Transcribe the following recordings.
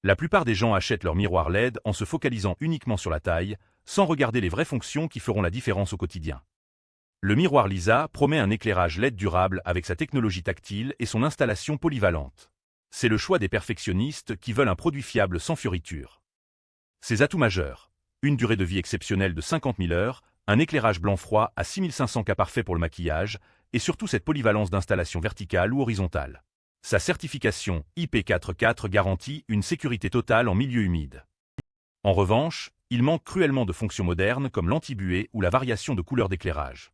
La plupart des gens achètent leur miroir LED en se focalisant uniquement sur la taille, sans regarder les vraies fonctions qui feront la différence au quotidien. Le miroir Lisa promet un éclairage LED durable avec sa technologie tactile et son installation polyvalente. C'est le choix des perfectionnistes qui veulent un produit fiable sans fioritures. Ses atouts majeurs: une durée de vie exceptionnelle de 50 000 heures, un éclairage blanc-froid à 6500 K parfait pour le maquillage, et surtout cette polyvalence d'installation verticale ou horizontale. Sa certification IP44 garantit une sécurité totale en milieu humide. En revanche, il manque cruellement de fonctions modernes comme l'anti-buée ou la variation de couleur d'éclairage.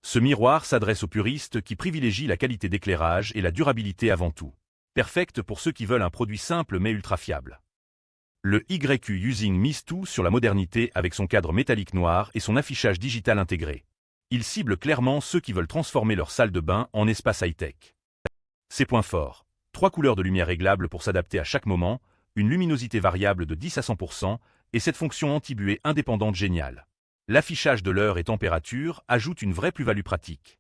Ce miroir s'adresse aux puristes qui privilégient la qualité d'éclairage et la durabilité avant tout. Perfect pour ceux qui veulent un produit simple mais ultra fiable. Le YQ Using mise tout sur la modernité avec son cadre métallique noir et son affichage digital intégré. Il cible clairement ceux qui veulent transformer leur salle de bain en espace high-tech. Ses points forts: 3 couleurs de lumière réglables pour s'adapter à chaque moment, une luminosité variable de 10 à 100%, et cette fonction anti-buée indépendante géniale. L'affichage de l'heure et température ajoute une vraie plus-value pratique.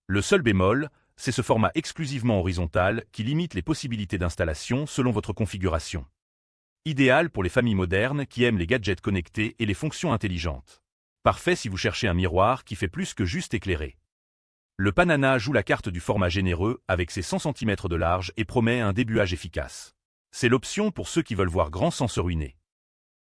Le seul bémol, c'est ce format exclusivement horizontal qui limite les possibilités d'installation selon votre configuration. Idéal pour les familles modernes qui aiment les gadgets connectés et les fonctions intelligentes. Parfait si vous cherchez un miroir qui fait plus que juste éclairer. Le Panana joue la carte du format généreux avec ses 100 cm de large et promet un débuage efficace. C'est l'option pour ceux qui veulent voir grand sans se ruiner.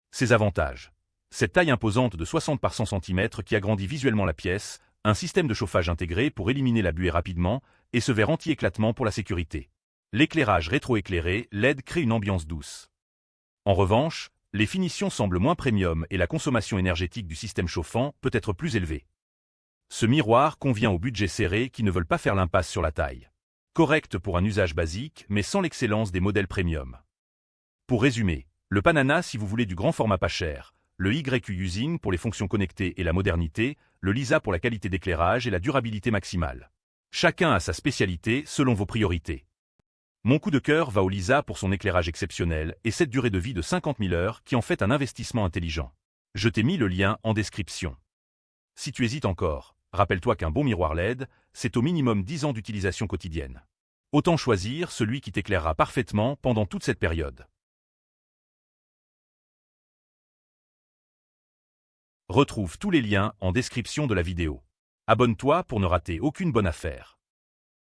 Ses avantages: cette taille imposante de 60 par 100 cm qui agrandit visuellement la pièce, un système de chauffage intégré pour éliminer la buée rapidement, et ce verre anti-éclatement pour la sécurité. L'éclairage rétro-éclairé LED crée une ambiance douce. En revanche, les finitions semblent moins premium et la consommation énergétique du système chauffant peut être plus élevée. Ce miroir convient aux budgets serrés qui ne veulent pas faire l'impasse sur la taille. Correct pour un usage basique, mais sans l'excellence des modèles premium. Pour résumer, le Panana si vous voulez du grand format pas cher, le YQ Using pour les fonctions connectées et la modernité, le Lisa pour la qualité d'éclairage et la durabilité maximale. Chacun a sa spécialité selon vos priorités. Mon coup de cœur va au Lisa pour son éclairage exceptionnel et cette durée de vie de 50 000 heures qui en fait un investissement intelligent. Je t'ai mis le lien en description. Si tu hésites encore, rappelle-toi qu'un bon miroir LED, c'est au minimum 10 ans d'utilisation quotidienne. Autant choisir celui qui t'éclairera parfaitement pendant toute cette période. Retrouve tous les liens en description de la vidéo. Abonne-toi pour ne rater aucune bonne affaire.